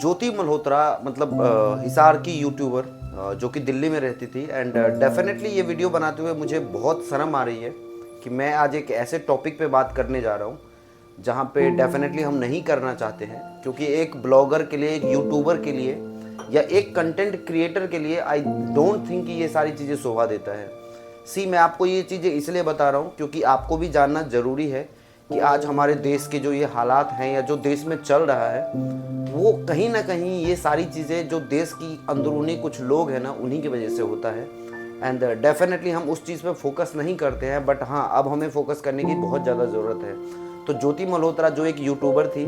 ज्योति मल्होत्रा मतलब हिसार की यूट्यूबर जो कि दिल्ली में रहती थी। एंड डेफिनेटली ये वीडियो बनाते हुए मुझे बहुत शर्म आ रही है कि मैं आज एक ऐसे टॉपिक पे बात करने जा रहा हूँ जहाँ पे डेफिनेटली हम नहीं करना चाहते हैं, क्योंकि एक ब्लॉगर के लिए, एक यूट्यूबर के लिए या एक कंटेंट क्रिएटर के लिए आई डोंट थिंक कि ये सारी चीज़ें शोभा देता है। मैं आपको ये चीज़ें इसलिए बता रहा हूँ क्योंकि आपको भी जानना ज़रूरी है कि आज हमारे देश के जो ये हालात हैं या जो देश में चल रहा है, वो कहीं ना कहीं ये सारी चीज़ें जो देश की अंदरूनी कुछ लोग हैं ना, उन्हीं की वजह से होता है। एंड डेफिनेटली हम उस चीज़ पे फोकस नहीं करते हैं, बट हाँ, अब हमें फोकस करने की बहुत ज़्यादा ज़रूरत है। तो ज्योति मल्होत्रा जो एक यूट्यूबर थी,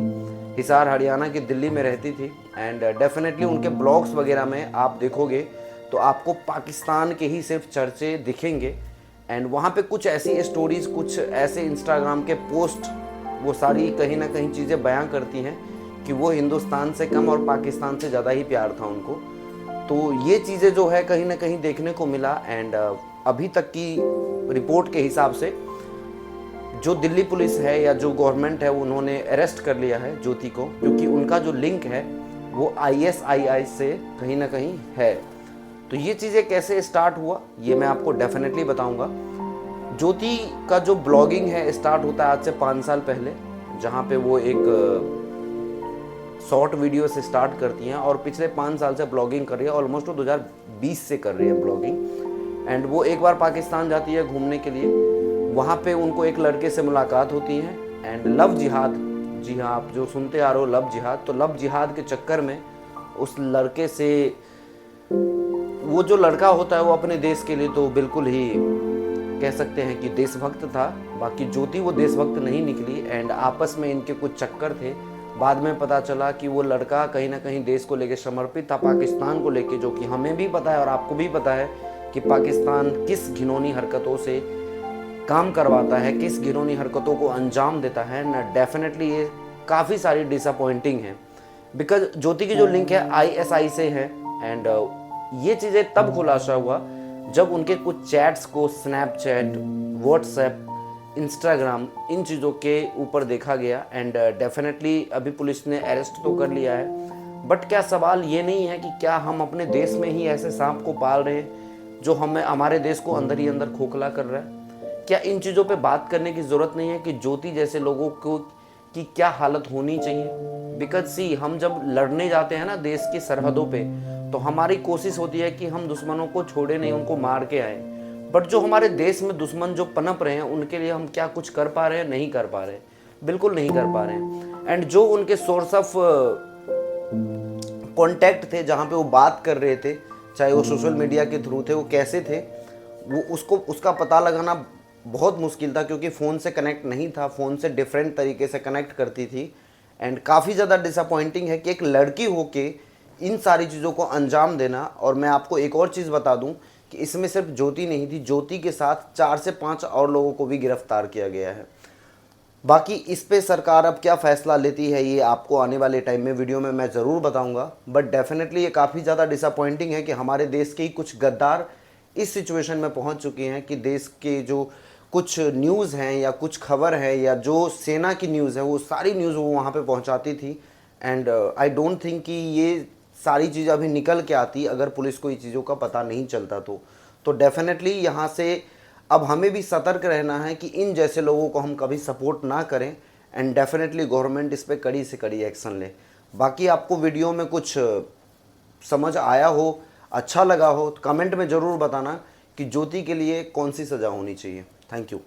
हिसार हरियाणा की दिल्ली में रहती थी। एंड डेफिनेटली उनके ब्लॉग्स वगैरह में आप देखोगे तो आपको पाकिस्तान के ही सिर्फ चर्चे दिखेंगे। एंड वहाँ पे कुछ ऐसी स्टोरीज़, कुछ ऐसे इंस्टाग्राम के पोस्ट, वो सारी कहीं ना कहीं चीज़ें बयां करती हैं कि वो हिंदुस्तान से कम और पाकिस्तान से ज़्यादा ही प्यार था उनको। तो ये चीज़ें जो है कहीं ना कहीं देखने को मिला। एंड अभी तक की रिपोर्ट के हिसाब से जो दिल्ली पुलिस है या जो गवर्नमेंट है, उन्होंने अरेस्ट कर लिया है ज्योति को, क्योंकि उनका जो लिंक है वो ISIS से कहीं ना कहीं है। तो ये चीज़ें कैसे स्टार्ट हुआ ये मैं आपको डेफिनेटली बताऊंगा। ज्योति का जो ब्लॉगिंग है स्टार्ट होता है आज से 5 साल पहले, जहाँ पे वो एक शॉर्ट वीडियो से स्टार्ट करती हैं और पिछले 5 साल से ब्लॉगिंग कर रही है। ऑलमोस्ट 2020 से कर रही है ब्लॉगिंग। एंड वो एक बार पाकिस्तान जाती है घूमने के लिए, वहाँ पे उनको एक लड़के से मुलाकात होती है। एंड लव जिहाद, जी हाँ, आप जो सुनते आ रहे हो लव जिहाद, तो लव जिहाद के चक्कर में उस लड़के से, वो जो लड़का होता है वो अपने देश के लिए तो बिल्कुल ही कह सकते हैं कि देशभक्त था, बाकी ज्योति वो देशभक्त नहीं निकली। एंड आपस में इनके कुछ चक्कर थे। बाद में पता चला कि वो लड़का कहीं ना कहीं देश को लेकर समर्पित था, पाकिस्तान को लेकर, जो कि हमें भी पता है और आपको भी पता है कि पाकिस्तान किस घिनौनी हरकतों से काम करवाता है, किस घिनौनी हरकतों को अंजाम देता है ना। डेफिनेटली ये काफ़ी सारी डिसअपॉइंटिंग है, बिकॉज ज्योति की जो लिंक है ISI से है। एंड ये चीज़ें तब खुलासा हुआ जब उनके कुछ चैट्स को स्नैपचैट, व्हाट्सएप, इंस्टाग्राम, इन चीज़ों के ऊपर देखा गया। एंड डेफिनेटली अभी पुलिस ने अरेस्ट तो कर लिया है, बट क्या सवाल ये नहीं है कि क्या हम अपने देश में ही ऐसे सांप को पाल रहे हैं जो हमें, हमारे देश को अंदर ही अंदर खोखला कर रहा है? क्या इन चीज़ों पे बात करने की ज़रूरत नहीं है कि ज्योति जैसे लोगों को की क्या हालत होनी चाहिए? बिकॉज हम जब लड़ने जाते हैं ना देश की सरहदों पे, तो हमारी कोशिश होती है कि हम दुश्मनों को छोड़े नहीं, उनको मार के आए। बट जो हमारे देश में दुश्मन जो पनप रहे हैं, उनके लिए हम क्या कुछ कर पा रहे हैं? नहीं कर पा रहे, बिल्कुल नहीं कर पा रहे हैं। एंड जो उनके सोर्स ऑफ कॉन्टैक्ट थे, जहाँ पे वो बात कर रहे थे, चाहे वो सोशल मीडिया के थ्रू थे, वो कैसे थे, वो उसका पता लगाना बहुत मुश्किल था, क्योंकि फ़ोन से कनेक्ट नहीं था, फ़ोन से डिफरेंट तरीके से कनेक्ट करती थी। एंड काफ़ी ज़्यादा डिसअपॉइंटिंग है कि एक लड़की होके इन सारी चीज़ों को अंजाम देना। और मैं आपको एक और चीज़ बता दूं कि इसमें सिर्फ ज्योति नहीं थी, ज्योति के साथ 4 से 5 और लोगों को भी गिरफ्तार किया गया है। बाकी इस पे सरकार अब क्या फ़ैसला लेती है ये आपको आने वाले टाइम में वीडियो में मैं ज़रूर बताऊंगा। बट डेफिनेटली ये काफ़ी ज़्यादा डिसअपॉइंटिंग है कि हमारे देश के ही कुछ गद्दार इस सिचुएशन में पहुंच चुके हैं कि देश के जो कुछ न्यूज़ हैं या कुछ खबर है या जो सेना की न्यूज़ है, वो सारी न्यूज़ वो वहाँ पे पहुँचाती थी। एंड आई डोंट थिंक कि ये सारी चीज़ें अभी निकल के आती अगर पुलिस को ये चीज़ों का पता नहीं चलता तो डेफिनेटली यहाँ से अब हमें भी सतर्क रहना है कि इन जैसे लोगों को हम कभी सपोर्ट ना करें। एंड डेफिनेटली गवर्नमेंट इस पर कड़ी से कड़ी एक्शन ले। बाकी आपको वीडियो में कुछ समझ आया हो, अच्छा लगा हो, तो कमेंट में ज़रूर बताना कि ज्योति के लिए कौन सी सज़ा होनी चाहिए। Thank you.